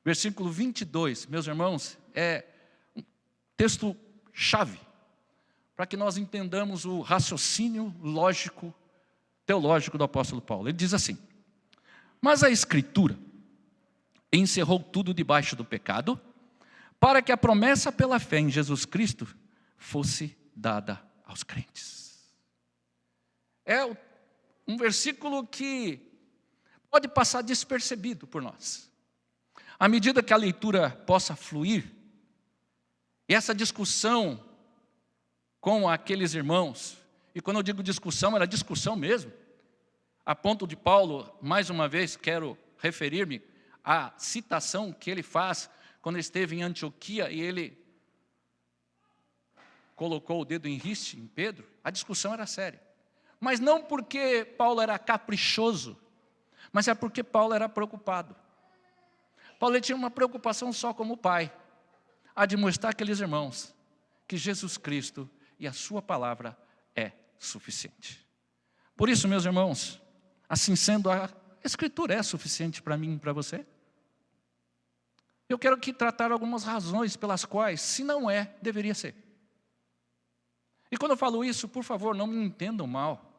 versículo 22, meus irmãos, é um texto-chave para que nós entendamos o raciocínio lógico, teológico do apóstolo Paulo. Ele diz assim: mas a Escritura encerrou tudo debaixo do pecado, para que a promessa pela fé em Jesus Cristo fosse dada aos crentes. É um versículo que pode passar despercebido por nós. À medida que a leitura possa fluir, e essa discussão com aqueles irmãos, e quando eu digo discussão, era discussão mesmo, a ponto de Paulo, mais uma vez, quero referir-me à citação que ele faz quando ele esteve em Antioquia e ele colocou o dedo em riste em Pedro. A discussão era séria. Mas não porque Paulo era caprichoso, mas é porque Paulo era preocupado. Paulo tinha uma preocupação só como pai, a de mostrar àqueles irmãos que Jesus Cristo e a sua palavra é suficiente. Por isso, meus irmãos, assim sendo, a Escritura é suficiente para mim e para você? Eu quero aqui tratar algumas razões pelas quais, se não é, deveria ser. E quando eu falo isso, por favor, não me entendam mal.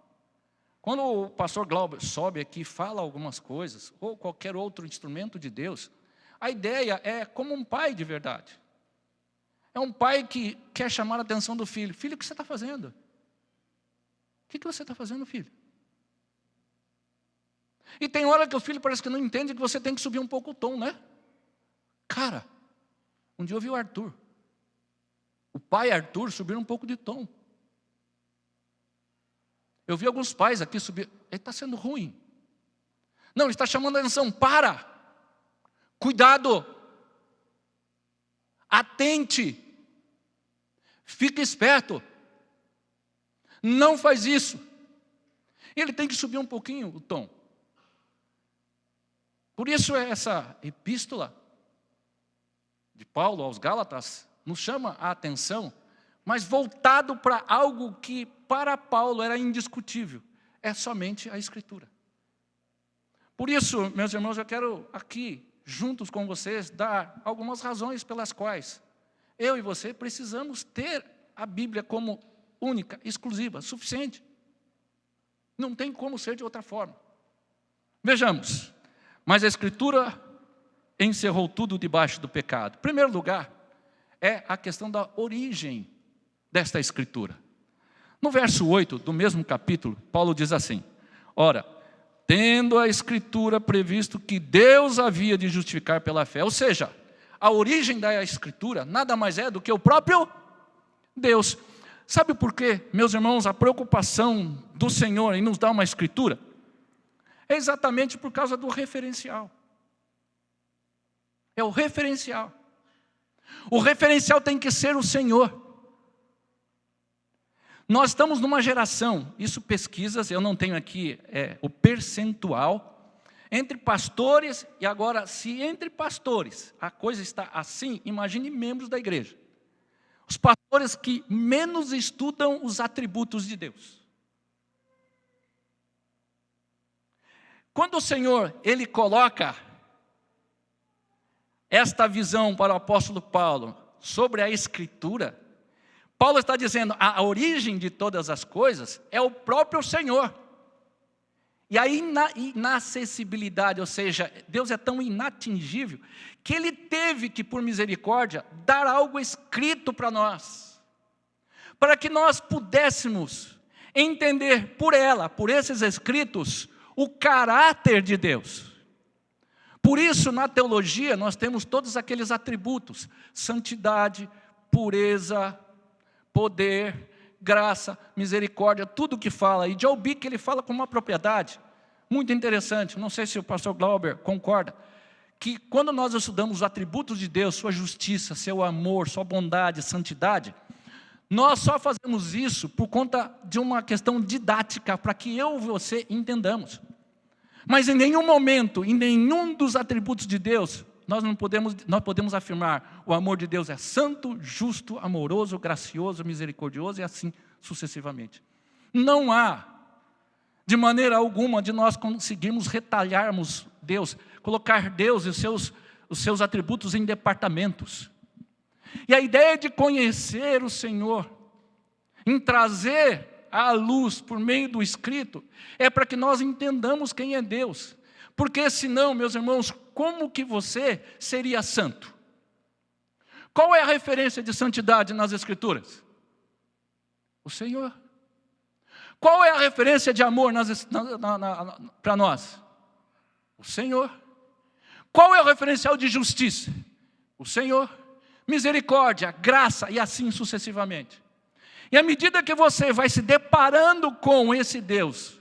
Quando o pastor Glauber sobe aqui e fala algumas coisas, ou qualquer outro instrumento de Deus, a ideia é como um pai de verdade. É um pai que quer chamar a atenção do filho. Filho, o que você está fazendo? O que você está fazendo, filho? E tem hora que o filho parece que não entende que você tem que subir um pouco o tom, né? Cara, um dia eu vi o Arthur. O pai Arthur subir um pouco de tom. Eu vi alguns pais aqui subir. Ele está sendo ruim. Não, ele está chamando a atenção. Para! Cuidado! Atente! Fique esperto! Não faz isso! Ele tem que subir um pouquinho o tom. Por isso essa epístola de Paulo aos Gálatas nos chama a atenção, mas voltado para algo que para Paulo era indiscutível, é somente a Escritura. Por isso, meus irmãos, eu quero aqui, juntos com vocês, dar algumas razões pelas quais eu e você precisamos ter a Bíblia como única, exclusiva, suficiente. Não tem como ser de outra forma. Vejamos, mas a Escritura encerrou tudo debaixo do pecado. Em primeiro lugar, é a questão da origem desta Escritura. No verso 8 do mesmo capítulo, Paulo diz assim: ora, tendo a Escritura previsto que Deus havia de justificar pela fé, ou seja, a origem da Escritura nada mais é do que o próprio Deus. Sabe por quê, meus irmãos, a preocupação do Senhor em nos dar uma Escritura? É exatamente por causa do referencial. É o referencial. O referencial tem que ser o Senhor. Nós estamos numa geração, isso pesquisas, eu não tenho aqui o percentual, entre pastores, e agora, se entre pastores a coisa está assim, imagine membros da igreja. Os pastores que menos estudam os atributos de Deus. Quando o Senhor, Ele coloca esta visão para o apóstolo Paulo sobre a Escritura, Paulo está dizendo, a origem de todas as coisas é o próprio Senhor. E a inacessibilidade, ou seja, Deus é tão inatingível, que Ele teve que, por misericórdia, dar algo escrito para nós, para que nós pudéssemos entender por esses escritos, o caráter de Deus. Por isso, na teologia, nós temos todos aqueles atributos: santidade, pureza, poder, graça, misericórdia, tudo que fala. E Joel Bick, ele fala com uma propriedade muito interessante, não sei se o pastor Glauber concorda, que quando nós estudamos os atributos de Deus, sua justiça, seu amor, sua bondade, santidade, nós só fazemos isso por conta de uma questão didática, para que eu e você entendamos. Mas em nenhum momento, em nenhum dos atributos de Deus, nós podemos afirmar: o amor de Deus é santo, justo, amoroso, gracioso, misericordioso, e assim sucessivamente. Não há, de maneira alguma, de nós conseguirmos retalharmos Deus, colocar Deus e seus os seus atributos em departamentos. E a ideia de conhecer o Senhor, em trazer à luz por meio do escrito, é para que nós entendamos quem é Deus. Porque senão, meus irmãos, como que você seria santo? Qual é a referência de santidade nas Escrituras? O Senhor. Qual é a referência de amor para nós? O Senhor. Qual é o referencial de justiça? O Senhor. Misericórdia, graça e assim sucessivamente. E à medida que você vai se deparando com esse Deus,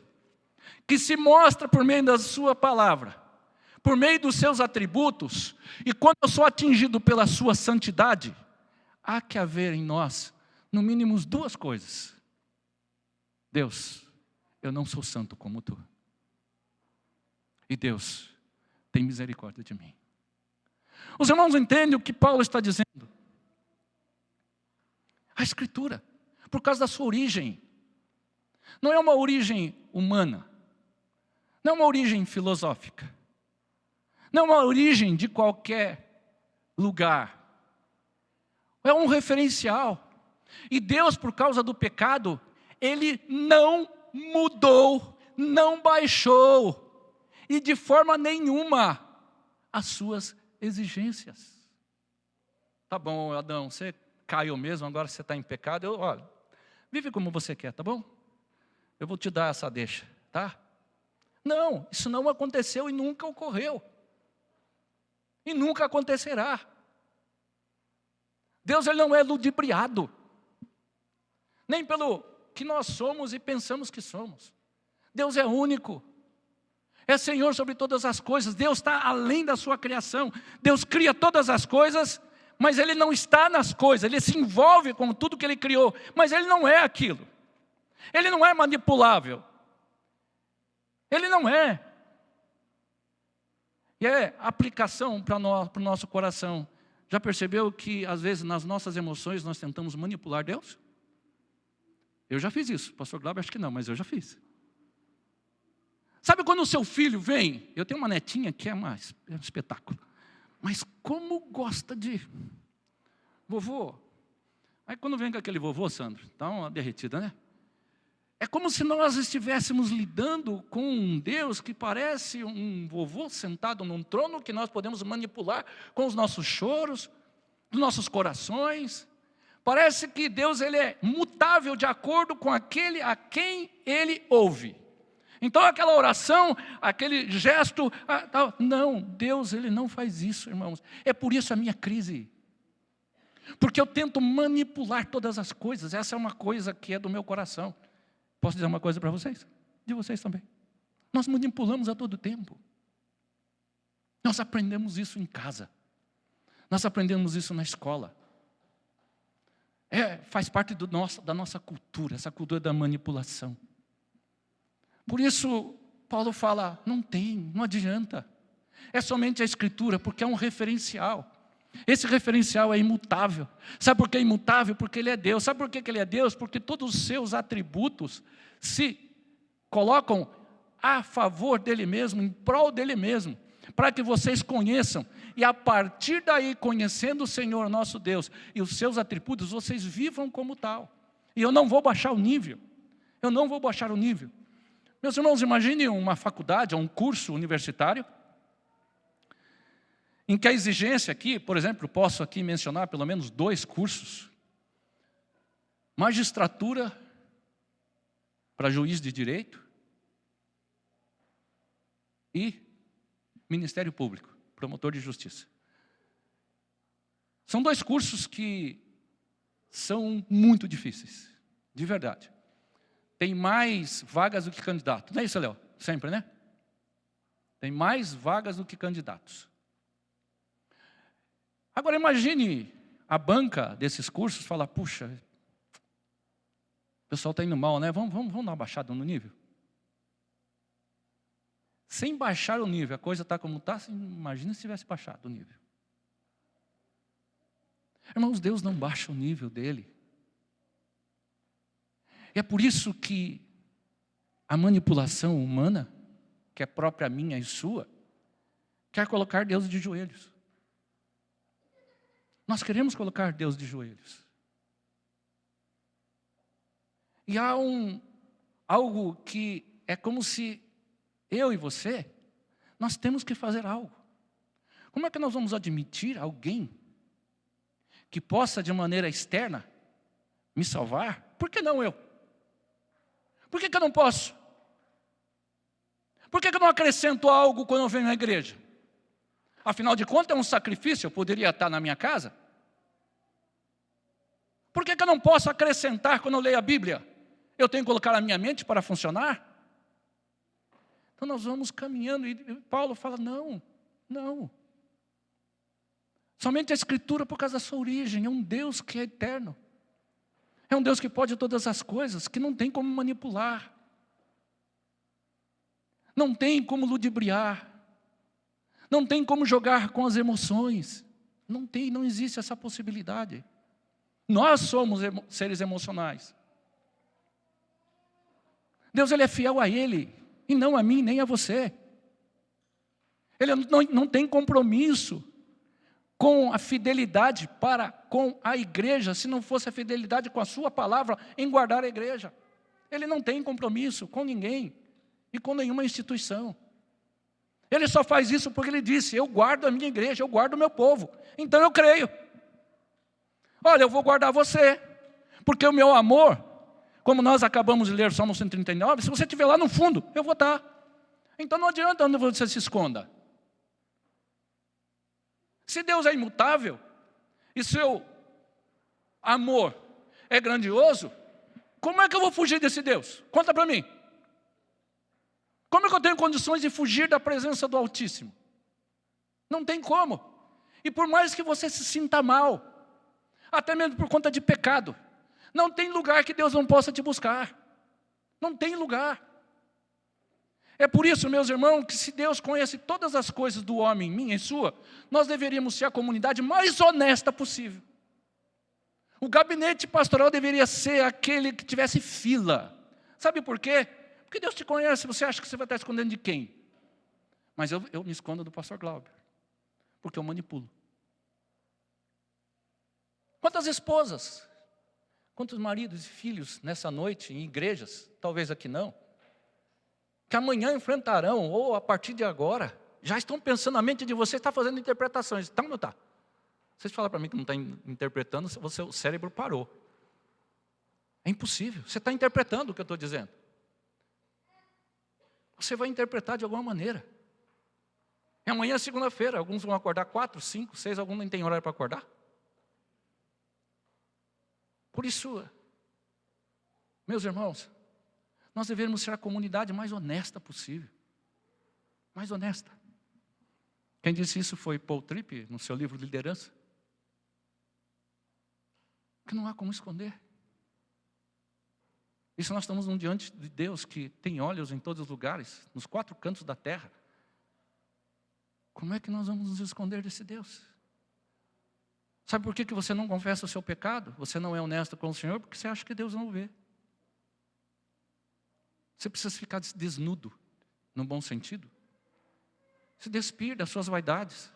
que se mostra por meio da sua palavra, por meio dos seus atributos, e quando eu sou atingido pela sua santidade, há que haver em nós, no mínimo, duas coisas. Deus, eu não sou santo como tu. E Deus, tem misericórdia de mim. Os irmãos entendem o que Paulo está dizendo? A Escritura, por causa da sua origem, não é uma origem humana, não é uma origem filosófica, não é uma origem de qualquer lugar, é um referencial. E Deus, por causa do pecado, Ele não mudou, não baixou, e de forma nenhuma, as suas exigências. Tá bom, Adão, você caiu mesmo, agora você está em pecado, olha, vive como você quer, tá bom? Eu vou te dar essa deixa, tá? Não, isso não aconteceu e nunca ocorreu. E nunca acontecerá. Deus, Ele não é ludibriado, nem pelo que nós somos e pensamos que somos. Deus é único, é Senhor sobre todas as coisas. Deus está além da sua criação. Deus cria todas as coisas, mas Ele não está nas coisas. Ele se envolve com tudo que Ele criou, mas Ele não é aquilo. Ele não é manipulável. Ele não é. E é aplicação para o nosso coração. Já percebeu que, às vezes, nas nossas emoções, nós tentamos manipular Deus? Eu já fiz isso. Pastor Glauber, acho que não, mas eu já fiz. Sabe quando o seu filho vem? Eu tenho uma netinha que é um espetáculo. Mas como gosta de vovô. Aí quando vem com aquele vovô, Sandro, dá uma derretida, né? É como se nós estivéssemos lidando com um Deus que parece um vovô sentado num trono que nós podemos manipular com os nossos choros, dos nossos corações. Parece que Deus, Ele é mutável de acordo com aquele a quem Ele ouve. Então aquela oração, aquele gesto, não, Deus, Ele não faz isso, irmãos. É por isso a minha crise. Porque eu tento manipular todas as coisas. Essa é uma coisa que é do meu coração. Posso dizer uma coisa para vocês? De vocês também. Nós manipulamos a todo tempo. Nós aprendemos isso em casa. Nós aprendemos isso na escola. Faz parte da nossa cultura, essa cultura da manipulação. Por isso, Paulo fala, não adianta. É somente a Escritura, porque é um referencial. Esse referencial é imutável. Sabe por que é imutável? Porque Ele é Deus. Sabe por que Ele é Deus? Porque todos os seus atributos se colocam a favor dEle mesmo, em prol dEle mesmo, para que vocês conheçam. E a partir daí, conhecendo o Senhor nosso Deus e os seus atributos, vocês vivam como tal. E eu não vou baixar o nível. Eu não vou baixar o nível. Meus irmãos, imagine uma faculdade, um curso universitário, em que a exigência aqui, por exemplo, posso aqui mencionar pelo menos 2 cursos. Magistratura para juiz de direito e Ministério Público, promotor de justiça. São 2 cursos que são muito difíceis, de verdade. Tem mais vagas do que candidatos. Não é isso, Léo? Sempre, né? Tem mais vagas do que candidatos. Agora imagine a banca desses cursos falar, puxa, o pessoal está indo mal, né? Vamos dar uma baixada no nível. Sem baixar o nível, a coisa está como está, imagina se tivesse baixado o nível. Irmãos, Deus não baixa o nível dele. E é por isso que a manipulação humana, que é própria minha e sua, quer colocar Deus de joelhos. Nós queremos colocar Deus de joelhos. E há algo que é como se eu e você, nós temos que fazer algo. Como é que nós vamos admitir alguém que possa, de maneira externa, me salvar? Por que não eu? Por que eu não posso? Por que eu não acrescento algo quando eu venho à igreja? Afinal de contas, é um sacrifício, eu poderia estar na minha casa. Por que eu não posso acrescentar quando eu leio a Bíblia? Eu tenho que colocar a minha mente para funcionar? Então nós vamos caminhando e Paulo fala, não. Somente a Escritura, por causa da sua origem, é um Deus que é eterno. É um Deus que pode todas as coisas, que não tem como manipular. Não tem como ludibriar. Não tem como jogar com as emoções. Não existe essa possibilidade. Nós somos seres emocionais. Deus, Ele é fiel a Ele, e não a mim, nem a você. Ele não tem compromisso com a fidelidade para com a igreja, se não fosse a fidelidade com a sua palavra em guardar a igreja. Ele não tem compromisso com ninguém e com nenhuma instituição. Ele só faz isso porque Ele disse, eu guardo a minha igreja, eu guardo o meu povo. Então eu creio. Olha, eu vou guardar você, porque o meu amor, como nós acabamos de ler Salmo 139, se você estiver lá no fundo, eu vou estar. Então não adianta onde você se esconda. Se Deus é imutável, e seu amor é grandioso, como é que eu vou fugir desse Deus? Conta para mim. Como é que eu tenho condições de fugir da presença do Altíssimo? Não tem como. E por mais que você se sinta mal, até mesmo por conta de pecado, não tem lugar que Deus não possa te buscar. Não tem lugar. É por isso, meus irmãos, que se Deus conhece todas as coisas do homem, minha e sua, nós deveríamos ser a comunidade mais honesta possível. O gabinete pastoral deveria ser aquele que tivesse fila. Sabe por quê? Porque Deus te conhece, você acha que você vai estar escondendo de quem? Mas eu me escondo do pastor Glauber, porque eu manipulo. Quantas esposas, quantos maridos e filhos nessa noite em igrejas, talvez aqui não, que amanhã enfrentarão, ou a partir de agora, já estão pensando na mente de você, está fazendo interpretações. Está ou não está? Vocês falam para mim que não está interpretando, o cérebro parou. É impossível, você está interpretando o que eu estou dizendo. Você vai interpretar de alguma maneira. E amanhã é segunda-feira, alguns vão acordar 4, 5, 6, alguns nem têm horário para acordar. Por isso, meus irmãos, nós devemos ser a comunidade mais honesta possível. Mais honesta. Quem disse isso foi Paul Tripp, no seu livro de liderança. Que não há como esconder. Isso nós estamos diante de Deus que tem olhos em todos os lugares, nos 4 cantos da terra. Como é que nós vamos nos esconder desse Deus? Sabe por que você não confessa o seu pecado? Você não é honesto com o Senhor? Porque você acha que Deus não vê. Você precisa ficar desnudo, no bom sentido. Se despir das suas vaidades.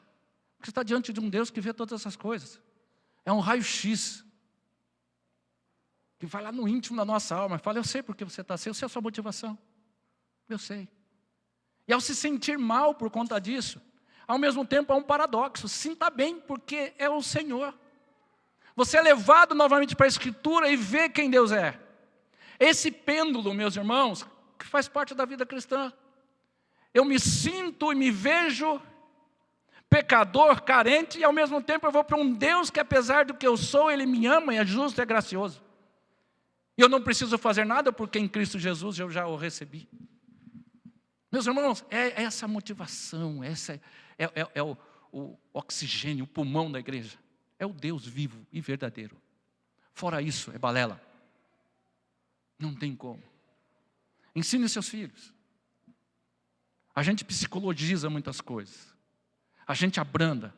Porque você está diante de um Deus que vê todas essas coisas. É um raio-x. Que vai lá no íntimo da nossa alma e fala, eu sei porque você está assim, eu sei a sua motivação. Eu sei. E ao se sentir mal por conta disso, ao mesmo tempo é um paradoxo. Sinta bem, porque é o Senhor. Você é levado novamente para a Escritura e vê quem Deus é. Esse pêndulo, meus irmãos, que faz parte da vida cristã. Eu me sinto e me vejo pecador, carente, e ao mesmo tempo eu vou para um Deus que apesar do que eu sou, Ele me ama e é justo e é gracioso. E eu não preciso fazer nada porque em Cristo Jesus eu já o recebi. Meus irmãos, é essa motivação, essa é o oxigênio, o pulmão da igreja. É o Deus vivo e verdadeiro. Fora isso, é balela. Não tem como. Ensine seus filhos. A gente psicologiza muitas coisas. A gente abranda.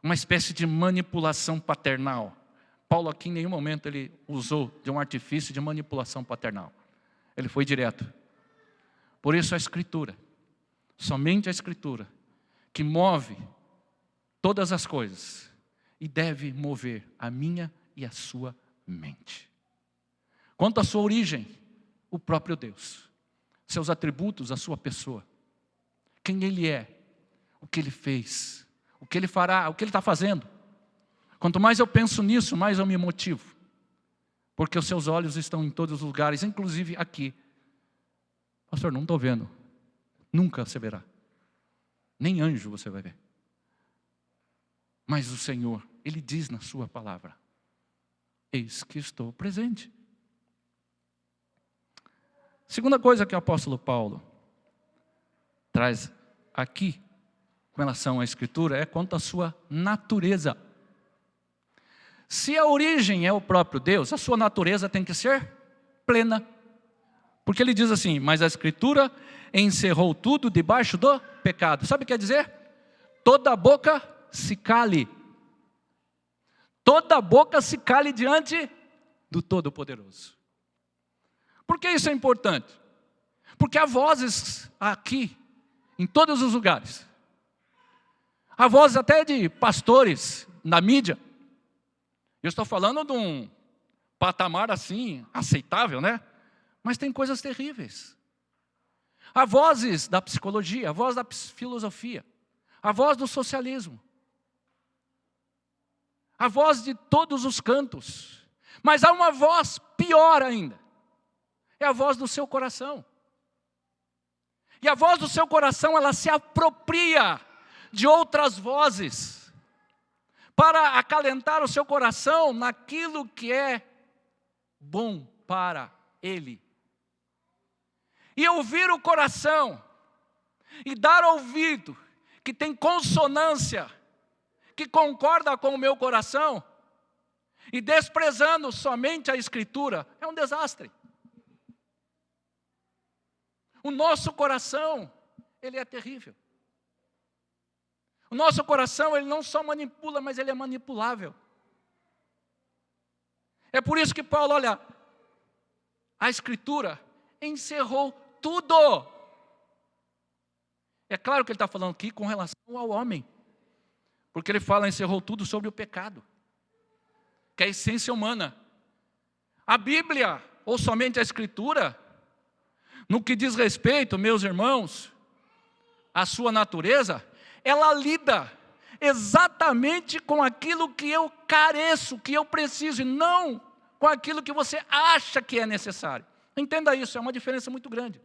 Uma espécie de manipulação paternal. Paulo aqui em nenhum momento ele usou de um artifício de manipulação paternal. Ele foi direto. Por isso a Escritura, somente a Escritura, que move todas as coisas e deve mover a minha e a sua mente. Quanto à sua origem, o próprio Deus, seus atributos, a sua pessoa, quem Ele é, o que Ele fez, o que Ele fará, o que Ele está fazendo. Quanto mais eu penso nisso, mais eu me motivo, porque os seus olhos estão em todos os lugares, inclusive aqui. Pastor, não estou vendo. Nunca você verá. Nem anjo você vai ver. Mas o Senhor, Ele diz na sua palavra: eis que estou presente. Segunda coisa que o apóstolo Paulo traz aqui, com relação à Escritura, é quanto à sua natureza. Se a origem é o próprio Deus, a sua natureza tem que ser plena. Porque ele diz assim: mas a Escritura encerrou tudo debaixo do pecado. Sabe o que quer dizer? Toda boca se cale. Toda boca se cale diante do Todo-Poderoso. Por que isso é importante? Porque há vozes aqui, em todos os lugares. Há vozes até de pastores na mídia. Eu estou falando de um patamar assim, aceitável, né? Mas tem coisas terríveis. Há vozes da psicologia, a voz da filosofia, a voz do socialismo, a voz de todos os cantos. Mas há uma voz pior ainda. É a voz do seu coração. E a voz do seu coração, ela se apropria de outras vozes para acalentar o seu coração naquilo que é bom para ele. E ouvir o coração, e dar ouvido, que tem consonância, que concorda com o meu coração, e desprezando somente a Escritura, é um desastre. O nosso coração, ele é terrível. O nosso coração, ele não só manipula, mas ele é manipulável. É por isso que Paulo, olha, a Escritura encerrou tudo. É claro que ele está falando aqui com relação ao homem, porque ele fala, encerrou tudo sobre o pecado, que é a essência humana. A Bíblia, ou somente a Escritura, no que diz respeito, meus irmãos, à sua natureza, ela lida exatamente com aquilo que eu careço, que eu preciso, e não com aquilo que você acha que é necessário. Entenda isso, é uma diferença muito grande.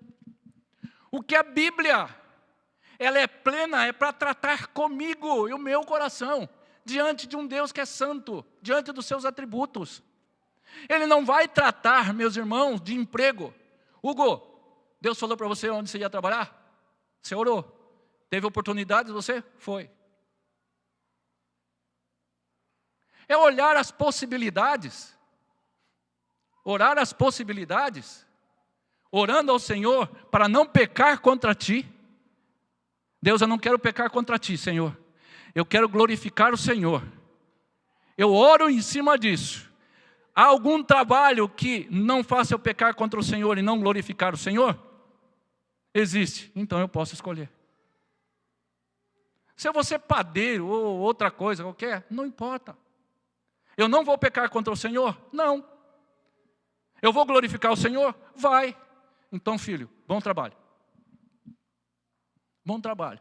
O que a Bíblia, ela é plena, é para tratar comigo e o meu coração, diante de um Deus que é santo, diante dos seus atributos. Ele não vai tratar, meus irmãos, de emprego. Hugo, Deus falou para você onde você ia trabalhar? Você orou. Teve oportunidades, você foi. É olhar as possibilidades. Orar as possibilidades. Orando ao Senhor para não pecar contra ti. Deus, eu não quero pecar contra ti, Senhor. Eu quero glorificar o Senhor. Eu oro em cima disso. Há algum trabalho que não faça eu pecar contra o Senhor e não glorificar o Senhor? Existe, então eu posso escolher. Se eu vou ser padeiro ou outra coisa qualquer, não importa. Eu não vou pecar contra o Senhor? Não. Eu vou glorificar o Senhor? Vai. Então, filho, bom trabalho. Bom trabalho.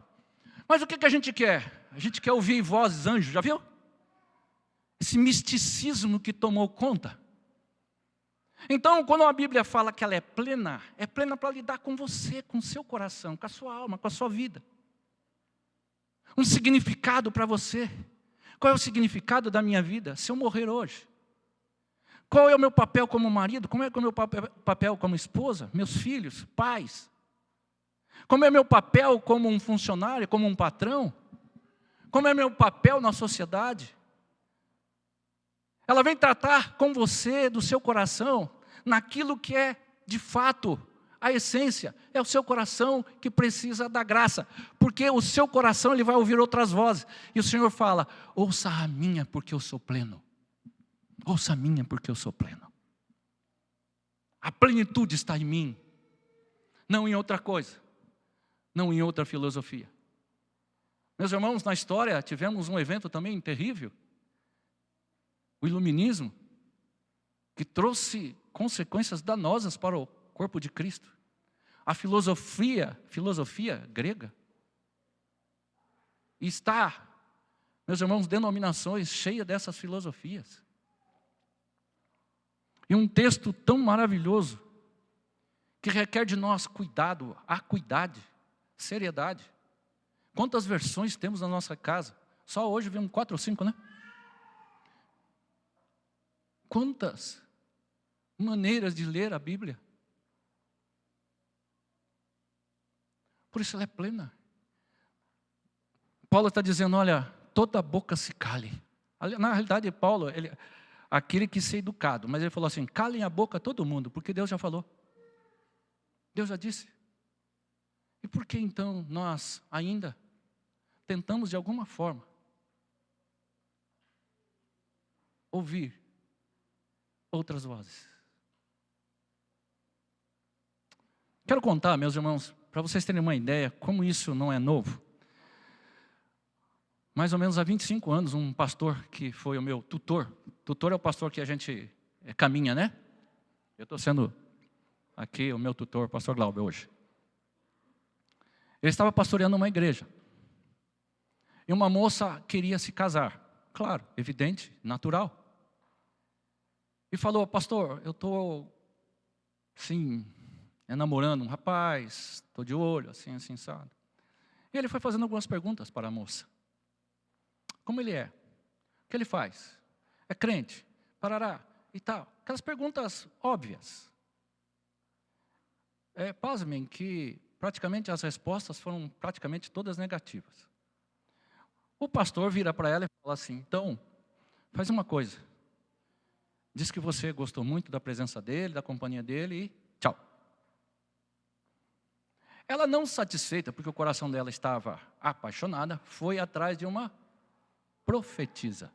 Mas o que a gente quer? A gente quer ouvir vozes, anjos, já viu? Esse misticismo que tomou conta. Então, quando a Bíblia fala que ela é plena para lidar com você, com o seu coração, com a sua alma, com a sua vida. Um significado para você. Qual é o significado da minha vida se eu morrer hoje? Qual é o meu papel como marido? Como é o meu papel como esposa? Meus filhos, pais? Como é o meu papel como um funcionário, como um patrão? Como é o meu papel na sociedade? Ela vem tratar com você, do seu coração, naquilo que é, de fato, a essência. É o seu coração que precisa da graça. Porque o seu coração, ele vai ouvir outras vozes. E o Senhor fala, ouça a minha, porque eu sou pleno. Ouça a minha, porque eu sou pleno. A plenitude está em mim. Não em outra coisa. Não em outra filosofia. Meus irmãos, na história, tivemos um evento também terrível. o iluminismo, que trouxe consequências danosas para o corpo de Cristo. A filosofia grega. E está, meus irmãos, denominações cheias dessas filosofias. E um texto tão maravilhoso, que requer de nós cuidado, acuidade, seriedade. Quantas versões temos na nossa casa? Só hoje vimos 4 ou 5, né? Quantas maneiras de ler a Bíblia. Por isso ela é plena. Paulo está dizendo, olha, toda boca se cale. Na realidade, Paulo, aquele que ser educado, mas ele falou assim, calem a boca todo mundo, porque Deus já falou. Deus já disse. E por que então nós ainda tentamos de alguma forma ouvir outras vozes? Quero contar, meus irmãos, para vocês terem uma ideia, como isso não é novo. Mais ou menos há 25 anos, um pastor que foi o meu tutor. Tutor é o pastor que a gente caminha, né? Eu estou sendo aqui o meu tutor, o pastor Glauber, hoje. Ele estava pastoreando uma igreja. E uma moça queria se casar. Claro, evidente, natural. E falou, pastor, eu estou, sim, namorando um rapaz, estou de olho, assim, sabe? E ele foi fazendo algumas perguntas para a moça. Como ele é? O que ele faz? É crente? Parará? E tal. Aquelas perguntas óbvias. Pasmem que praticamente as respostas foram praticamente todas negativas. O pastor vira para ela e fala assim, então, faz uma coisa. Diz que você gostou muito da presença dele, da companhia dele e tchau. Ela não satisfeita, porque o coração dela estava apaixonada, foi atrás de uma profetisa.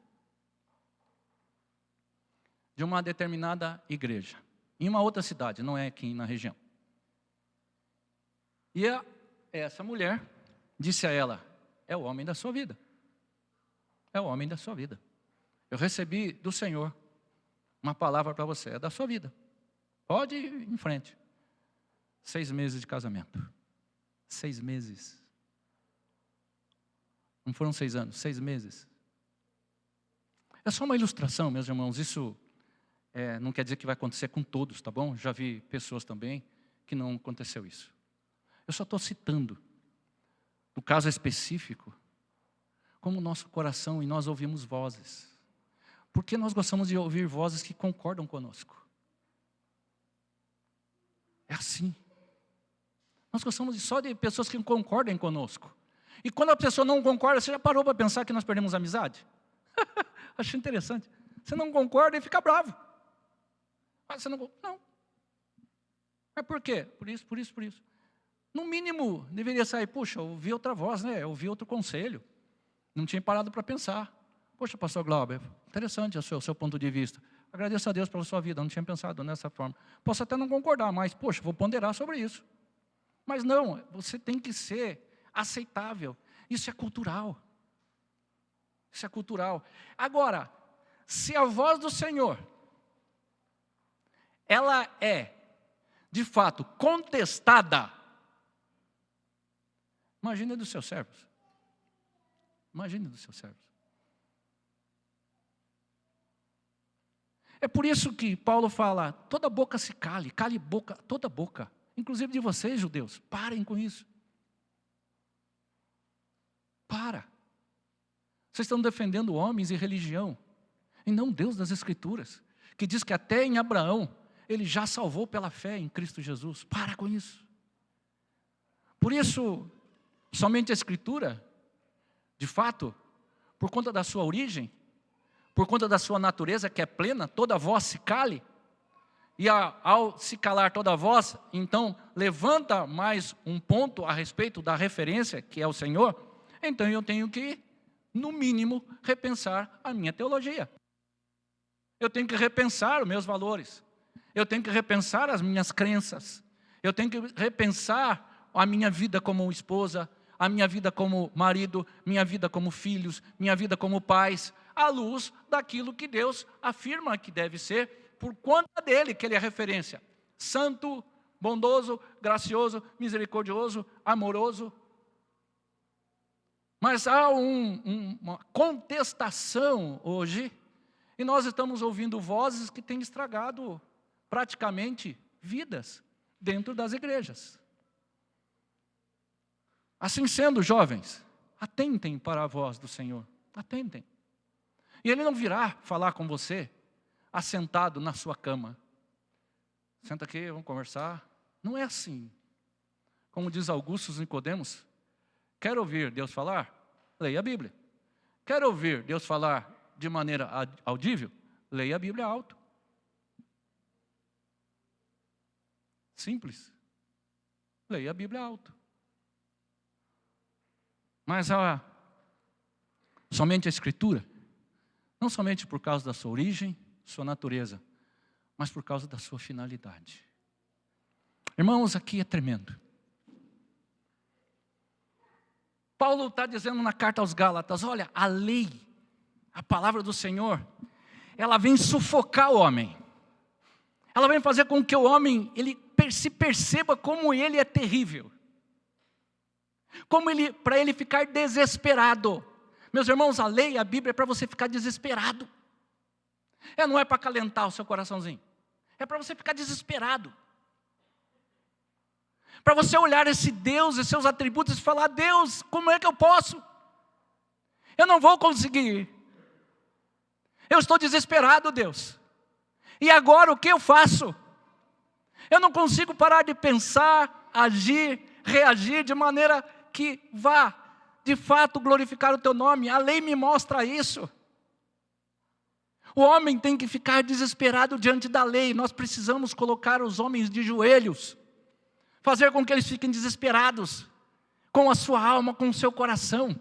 De uma determinada igreja. Em uma outra cidade, não é aqui na região. E essa mulher disse a ela, é o homem da sua vida. É o homem da sua vida. Eu recebi do Senhor uma palavra para você, é da sua vida. Pode ir em frente. 6 meses de casamento. 6 meses. Não foram 6 anos, 6 meses. É só uma ilustração, meus irmãos. Isso não quer dizer que vai acontecer com todos, tá bom? Já vi pessoas também que não aconteceu isso. Eu só estou citando, no caso específico, como o nosso coração e nós ouvimos vozes. Porque nós gostamos de ouvir vozes que concordam conosco. É assim. Nós gostamos só de pessoas que concordem conosco. E quando a pessoa não concorda, você já parou para pensar que nós perdemos a amizade? Acho interessante. Você não concorda e fica bravo. Mas você não. Mas por quê? Por isso. No mínimo, deveria sair, puxa, eu ouvi outra voz, né? Eu ouvi outro conselho. Não tinha parado para pensar. Poxa, pastor Glauber, interessante o seu ponto de vista. Agradeço a Deus pela sua vida, eu não tinha pensado dessa forma. Posso até não concordar, mas, poxa, vou ponderar sobre isso. Mas não, você tem que ser aceitável. Isso é cultural. Isso é cultural. Agora, se a voz do Senhor, ela é, de fato, contestada, imagine dos seus servos. Imagine dos seus servos. É por isso que Paulo fala, toda boca se cale boca, toda boca. Inclusive de vocês, judeus, parem com isso. Para. Vocês estão defendendo homens e religião, e não Deus das Escrituras, que diz que até em Abraão, ele já salvou pela fé em Cristo Jesus. Para com isso. Por isso, somente a Escritura, de fato, por conta da sua origem, por conta da sua natureza que é plena, toda voz se cale, e ao se calar toda voz, então levanta mais um ponto a respeito da referência, que é o Senhor, então eu tenho que, no mínimo, repensar a minha teologia. Eu tenho que repensar os meus valores. Eu tenho que repensar as minhas crenças. Eu tenho que repensar a minha vida como esposa, a minha vida como marido, minha vida como filhos, minha vida como pais, à luz daquilo que Deus afirma que deve ser, por conta dele, que ele é referência. Santo, bondoso, gracioso, misericordioso, amoroso. Mas há uma contestação hoje, e nós estamos ouvindo vozes que têm estragado praticamente vidas dentro das igrejas. Assim sendo, jovens, atentem para a voz do Senhor, atentem. E Ele não virá falar com você assentado na sua cama. Senta aqui, vamos conversar. Não é assim. Como diz Augusto Nicodemos, quer ouvir Deus falar? Leia a Bíblia. Quer ouvir Deus falar de maneira audível? Leia a Bíblia alto. Simples. Leia a Bíblia alto. Mas somente a Escritura, não somente por causa da sua origem, sua natureza, mas por causa da sua finalidade. Irmãos, aqui é tremendo. Paulo está dizendo na carta aos Gálatas, olha, a lei, a palavra do Senhor, ela vem sufocar o homem. Ela vem fazer com que o homem se perceba como ele é terrível. Para ele ficar desesperado. Meus irmãos, a lei, a Bíblia é para você ficar desesperado. Não é para acalentar o seu coraçãozinho. É para você ficar desesperado. Para você olhar esse Deus e seus atributos e falar, Deus, como é que eu posso? Eu não vou conseguir. Eu estou desesperado, Deus. E agora o que eu faço? Eu não consigo parar de pensar, agir, reagir de maneira que vá, de fato, glorificar o teu nome. A lei me mostra isso. O homem tem que ficar desesperado diante da lei. Nós precisamos colocar os homens de joelhos, fazer com que eles fiquem desesperados, com a sua alma, com o seu coração.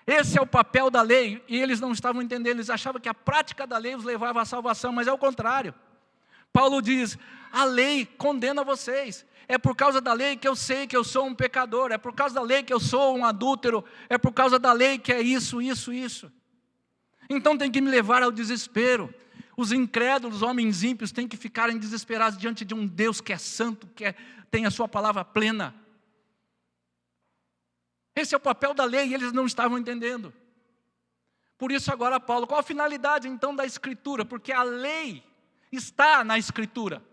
Esse é o papel da lei, e eles não estavam entendendo, eles achavam que a prática da lei os levava à salvação, mas é o contrário. Paulo diz, a lei condena vocês, é por causa da lei que eu sei que eu sou um pecador, é por causa da lei que eu sou um adúltero, é por causa da lei que é isso, isso, isso. Então tem que me levar ao desespero. Os incrédulos, homens ímpios, têm que ficarem desesperados diante de um Deus que é santo, tem a sua palavra plena. Esse é o papel da lei e eles não estavam entendendo. Por isso agora Paulo, qual a finalidade então da Escritura? Porque a lei está na Escritura.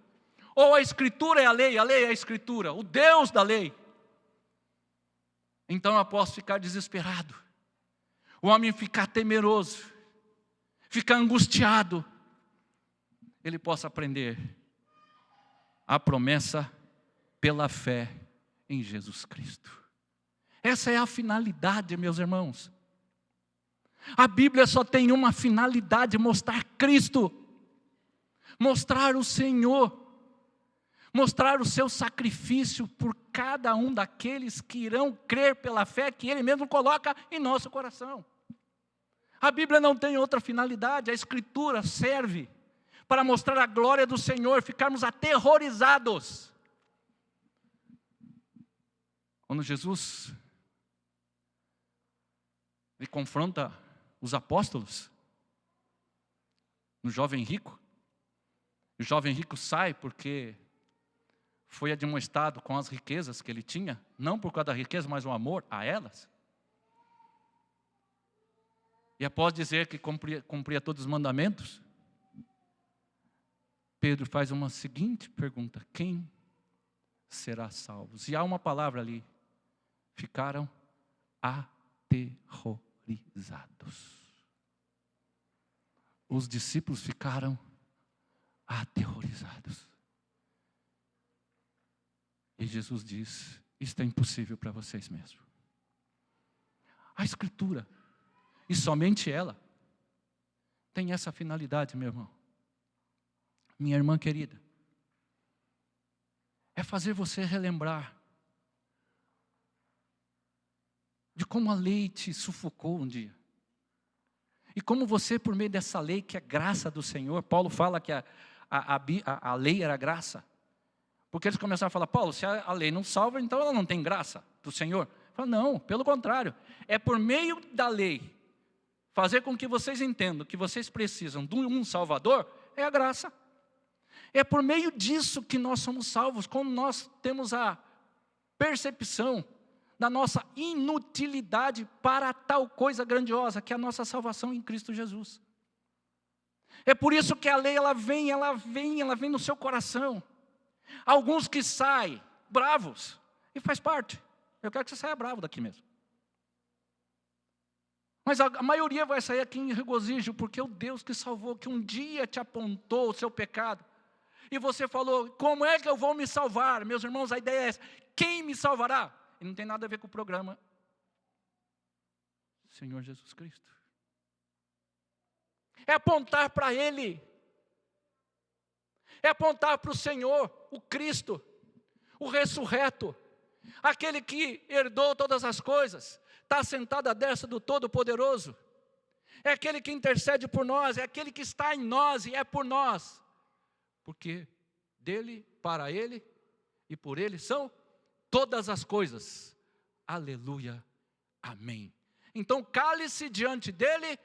Ou a Escritura é a lei é a Escritura, o Deus da lei. Então eu posso ficar desesperado. O homem ficar temeroso, ficar angustiado. Ele possa aprender a promessa pela fé em Jesus Cristo. Essa é a finalidade, meus irmãos. A Bíblia só tem uma finalidade, mostrar Cristo, mostrar o Senhor, mostrar o seu sacrifício por cada um daqueles que irão crer pela fé que Ele mesmo coloca em nosso coração. A Bíblia não tem outra finalidade, a Escritura serve para mostrar a glória do Senhor, ficarmos aterrorizados. Quando Jesus ele confronta os apóstolos, no jovem rico, o jovem rico sai porque foi admoestado com as riquezas que ele tinha, não por causa da riqueza, mas o amor a elas. E após dizer que cumpria todos os mandamentos, Pedro faz uma seguinte pergunta: quem será salvo? E há uma palavra ali: ficaram aterrorizados. Os discípulos ficaram aterrorizados. E Jesus diz: isto é impossível para vocês mesmos. A Escritura, e somente ela, tem essa finalidade, meu irmão. Minha irmã querida, é fazer você relembrar de como a lei te sufocou um dia. E como você, por meio dessa lei, que é graça do Senhor, Paulo fala que a lei era graça. Porque eles começaram a falar, Paulo, se a lei não salva, então ela não tem graça do Senhor. Fala, não, pelo contrário. É por meio da lei, fazer com que vocês entendam que vocês precisam de um Salvador, é a graça. É por meio disso que nós somos salvos, quando nós temos a percepção da nossa inutilidade para tal coisa grandiosa, que é a nossa salvação em Cristo Jesus. É por isso que a lei, ela vem no seu coração. Alguns que saem bravos, e faz parte. Eu quero que você saia bravo daqui mesmo. Mas a maioria vai sair aqui em regozijo, porque o Deus que salvou, que um dia te apontou o seu pecado, e você falou, como é que eu vou me salvar? Meus irmãos, a ideia é essa, quem me salvará? E não tem nada a ver com o programa Senhor Jesus Cristo. É apontar para Ele. É apontar para o Senhor, o Cristo, o ressurreto, aquele que herdou todas as coisas, está sentado à destra do Todo-Poderoso, é aquele que intercede por nós, é aquele que está em nós e é por nós, porque dele, para Ele e por Ele são todas as coisas. Aleluia, amém. Então cale-se diante dele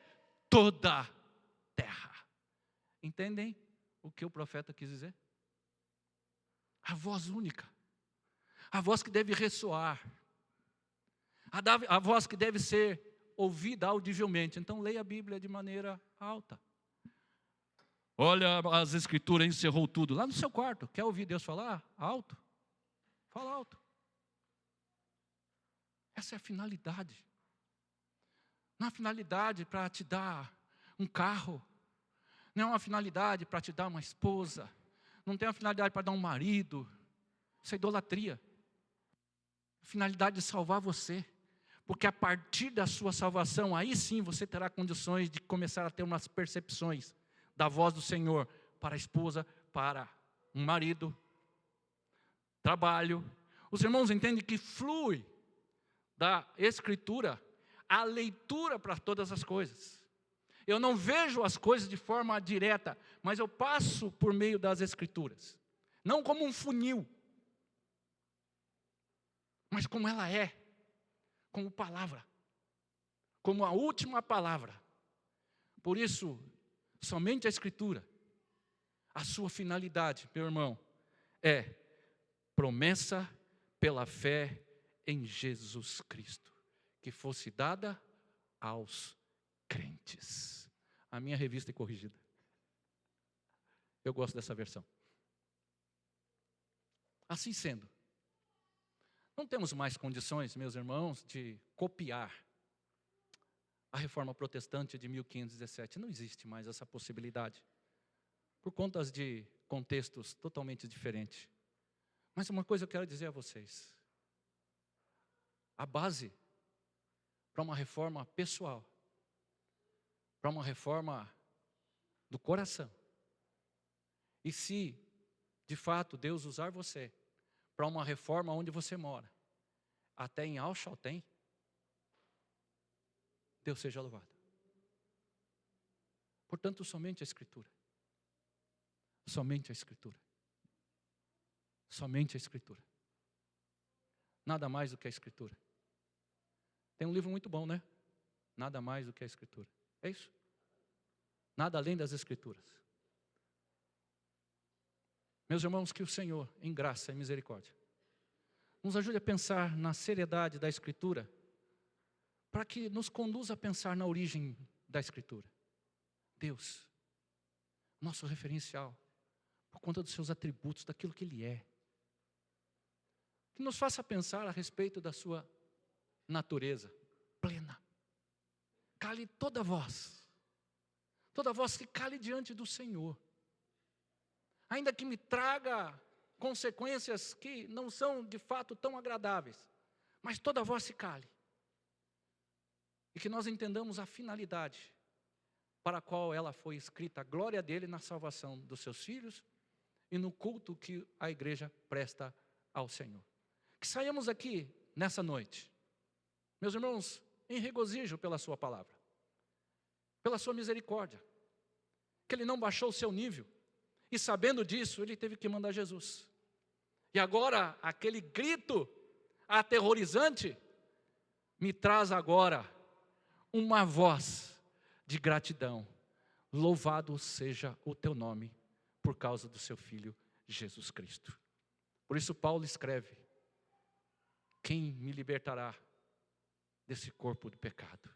toda a terra. Entendem o que o profeta quis dizer? A voz única, a voz que deve ressoar, a voz que deve ser ouvida audivelmente. Então leia a Bíblia de maneira alta. Olha, as Escrituras encerrou tudo. Lá no seu quarto, quer ouvir Deus falar? Alto. Fala alto. Essa é a finalidade. Não é a finalidade para te dar um carro. Não é uma finalidade para te dar uma esposa. Não tem uma finalidade para dar um marido. Isso é idolatria. A finalidade de salvar você. Porque a partir da sua salvação, aí sim você terá condições de começar a ter umas percepções da voz do Senhor para a esposa, para um marido, trabalho. Os irmãos entendem que flui da Escritura a leitura para todas as coisas. Eu não vejo as coisas de forma direta, mas eu passo por meio das Escrituras. Não como um funil, mas como ela é, como palavra, como a última palavra. Por isso, somente a Escritura, a sua finalidade, meu irmão, é promessa pela fé em Jesus Cristo, que fosse dada aos crentes. A minha revista é corrigida. Eu gosto dessa versão. Assim sendo, não temos mais condições, meus irmãos, de copiar a reforma protestante de 1517. Não existe mais essa possibilidade, por conta de contextos totalmente diferentes. Mas uma coisa eu quero dizer a vocês. A base para uma reforma pessoal, para uma reforma do coração, e se de fato Deus usar você para uma reforma onde você mora, até em Alchaltén, Deus seja louvado. Portanto, somente a Escritura. Somente a Escritura. Somente a Escritura. Nada mais do que a Escritura. Tem um livro muito bom, né? Nada mais do que a Escritura. É isso? Nada além das Escrituras. Meus irmãos, que o Senhor, em graça e misericórdia, nos ajude a pensar na seriedade da Escritura, para que nos conduza a pensar na origem da Escritura. Deus, nosso referencial, por conta dos seus atributos, daquilo que Ele é. Que nos faça pensar a respeito da sua natureza plena. Cale toda voz que cale diante do Senhor. Ainda que me traga consequências que não são de fato tão agradáveis, mas toda voz se cale. E que nós entendamos a finalidade para a qual ela foi escrita, a glória dele na salvação dos seus filhos e no culto que a igreja presta ao Senhor. Que saiamos aqui nessa noite, meus irmãos, em regozijo pela sua palavra, pela sua misericórdia, que ele não baixou o seu nível, e sabendo disso, ele teve que mandar Jesus. E agora, aquele grito aterrorizante, me traz agora uma voz de gratidão. Louvado seja o teu nome por causa do seu Filho Jesus Cristo. Por isso Paulo escreve: quem me libertará desse corpo do pecado?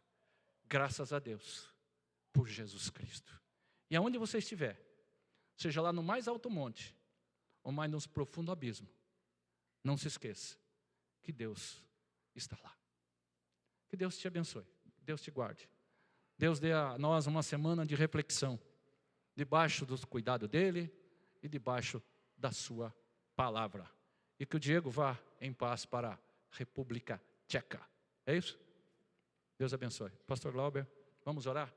Graças a Deus por Jesus Cristo. E aonde você estiver, seja lá no mais alto monte ou mais no profundo abismo, não se esqueça que Deus está lá. Que Deus te abençoe, Deus te guarde. Deus dê a nós uma semana de reflexão, debaixo do cuidado dEle e debaixo da sua palavra. E que o Diego vá em paz para a República Tcheca. É isso? Deus abençoe. Pastor Glauber, vamos orar?